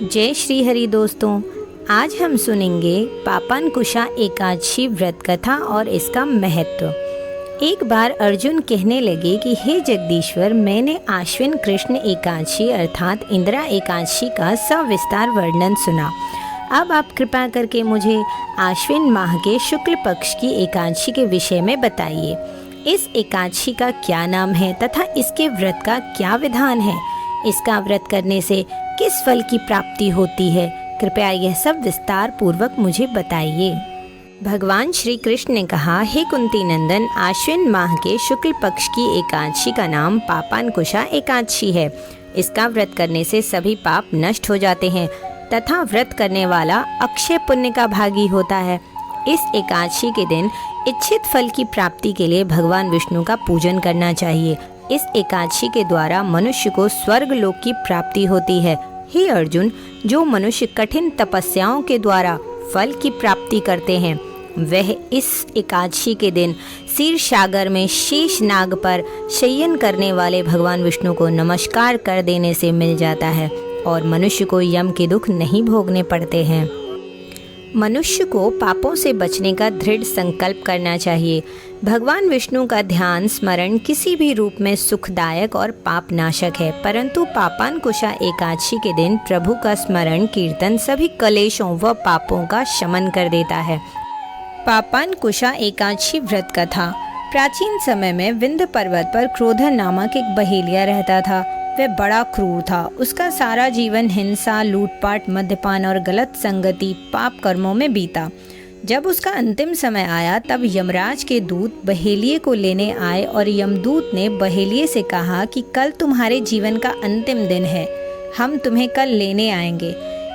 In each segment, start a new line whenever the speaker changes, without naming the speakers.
जय श्री हरि दोस्तों, आज हम सुनेंगे पापांकुशा एकादशी व्रत कथा और इसका महत्व। एक बार अर्जुन कहने लगे कि हे जगदीश्वर, मैंने आश्विन कृष्ण एकादशी अर्थात इंदिरा एकादशी का सविस्तार वर्णन सुना। अब आप कृपा करके मुझे आश्विन माह के शुक्ल पक्ष की एकादशी के विषय में बताइए। इस एकादशी का क्या नाम है तथा इसके व्रत का क्या विधान है? इसका व्रत करने से किस फल की प्राप्ति होती है? कृपया यह सब विस्तार पूर्वक मुझे बताइए। भगवान श्री कृष्ण ने कहा, हे कुंती नंदन, आश्विन माह के शुक्ल पक्ष की एकादशी का नाम पापांकुशा एकादशी है। इसका व्रत करने से सभी पाप नष्ट हो जाते हैं तथा व्रत करने वाला अक्षय पुण्य का भागी होता है। इस एकादशी के दिन इच्छित फल की प्राप्ति के लिए भगवान विष्णु का पूजन करना चाहिए। इस एकादशी के द्वारा मनुष्य को स्वर्ग लोक की प्राप्ति होती है। हे अर्जुन, जो मनुष्य कठिन तपस्याओं के द्वारा फल की प्राप्ति करते हैं, वह इस एकादशी के दिन क्षीर सागर में शेष नाग पर शयन करने वाले भगवान विष्णु को नमस्कार कर देने से मिल जाता है और मनुष्य को यम के दुख नहीं भोगने पड़ते हैं। मनुष्य को पापों से बचने का दृढ़ संकल्प करना चाहिए। भगवान विष्णु का ध्यान स्मरण किसी भी रूप में सुखदायक और पाप नाशक है, परंतु पापांकुशा एकादशी के दिन प्रभु का स्मरण कीर्तन सभी कलेशों व पापों का शमन कर देता है। पापांकुशा एकादशी व्रत कथा। प्राचीन समय में विंध्य पर्वत पर क्रोधन नामक एक बहेलिया रहता था। वह बड़ा क्रूर था। उसका सारा जीवन हिंसा, लूटपाट, मद्यपान और गलत संगति पाप कर्मों में बीता। जब उसका अंतिम समय आया तब यमराज के दूत बहेलिये को लेने आए और यमदूत ने बहेलिये से कहा कि कल तुम्हारे जीवन का अंतिम दिन है, हम तुम्हें कल लेने आएंगे।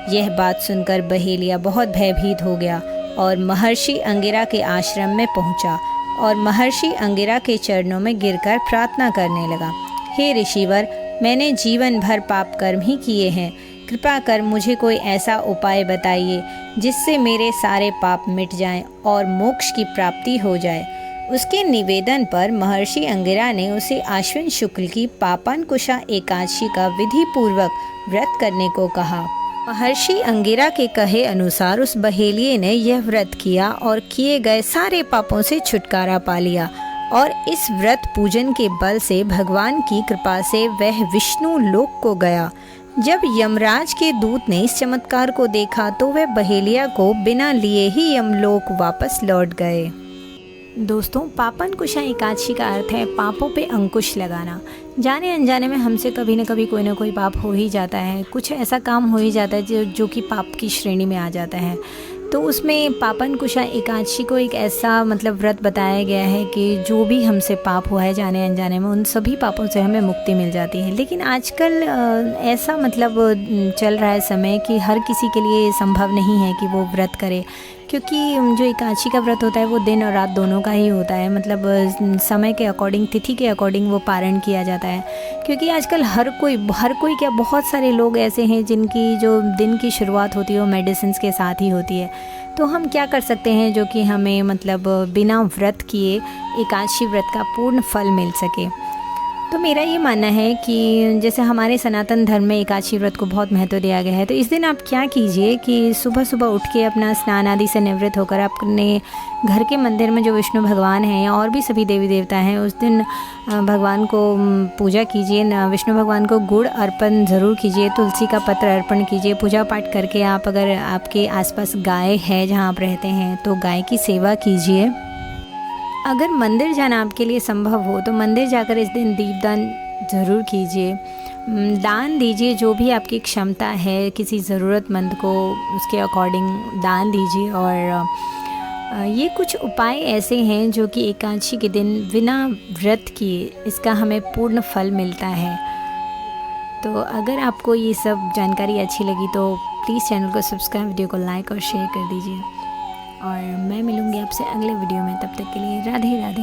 यह बात सुनकर बहेलिया बहुत भयभीत हो गया और महर्षि अंगिरा के आश्रम में पहुंचा और महर्षि अंगिरा के चरणों में गिरकर प्रार्थना करने लगा। हे ऋषिवर, मैंने जीवन भर पाप कर्म ही किए हैं। कृपा कर मुझे कोई ऐसा उपाय बताइए जिससे मेरे सारे पाप मिट जाएं और मोक्ष की प्राप्ति हो जाए। उसके निवेदन पर महर्षि अंगिरा ने उसे आश्विन शुक्ल की पापांकुशा एकादशी का विधि पूर्वक व्रत करने को कहा। महर्षि अंगिरा के कहे अनुसार उस बहेलिये ने यह व्रत किया और किए गए सारे पापों से छुटकारा पा लिया और इस व्रत पूजन के बल से भगवान की कृपा से वह विष्णु लोक को गया। जब यमराज के दूत ने इस चमत्कार को देखा तो वह बहेलिया को बिना लिए ही यमलोक वापस लौट गए। दोस्तों, पापांकुशा एकादशी का अर्थ है पापों पे अंकुश लगाना। जाने अनजाने में हमसे कभी न कभी कोई ना कोई पाप हो ही जाता है, कुछ ऐसा काम हो ही जाता है जो कि पाप की श्रेणी में आ जाता है। तो उसमें पापांकुशा एकादशी को एक ऐसा व्रत बताया गया है कि जो भी हमसे पाप हुआ है जाने अनजाने में, उन सभी पापों से हमें मुक्ति मिल जाती है। लेकिन आजकल ऐसा चल रहा है समय कि हर किसी के लिए संभव नहीं है कि वो व्रत करे, क्योंकि जो एकादशी का व्रत होता है वो दिन और रात दोनों का ही होता है। समय के अकॉर्डिंग, तिथि के अकॉर्डिंग वो पारण किया जाता है। क्योंकि आजकल हर कोई क्या, बहुत सारे लोग ऐसे हैं जिनकी जो दिन की शुरुआत होती है वो मेडिसिन के साथ ही होती है। तो हम क्या कर सकते हैं जो कि हमें बिना व्रत किए एकादशी व्रत का पूर्ण फल मिल सके? तो मेरा ये मानना है कि जैसे हमारे सनातन धर्म में एकादशी व्रत को बहुत महत्व दिया गया है, तो इस दिन आप क्या कीजिए कि सुबह सुबह उठ के अपना स्नान आदि से निवृत्त होकर अपने घर के मंदिर में जो विष्णु भगवान हैं या और भी सभी देवी देवता हैं, उस दिन भगवान को पूजा कीजिए। विष्णु भगवान को गुड़ अर्पण ज़रूर कीजिए, तुलसी का पत्र अर्पण कीजिए। पूजा पाठ करके आप, अगर आपके आसपास गाय है जहाँ आप रहते हैं, तो गाय की सेवा कीजिए। अगर मंदिर जाना आपके लिए संभव हो तो मंदिर जाकर इस दिन दीपदान ज़रूर कीजिए। दान दीजिए, जो भी आपकी क्षमता है किसी ज़रूरतमंद को उसके अकॉर्डिंग दान दीजिए। और ये कुछ उपाय ऐसे हैं जो कि एकादशी के दिन बिना व्रत किए इसका हमें पूर्ण फल मिलता है। तो अगर आपको ये सब जानकारी अच्छी लगी तो प्लीज़ चैनल को सब्सक्राइब, वीडियो को लाइक और शेयर कर दीजिए। और मैं मिलूँगी आपसे अगले वीडियो में। तब तक के लिए राधे राधे।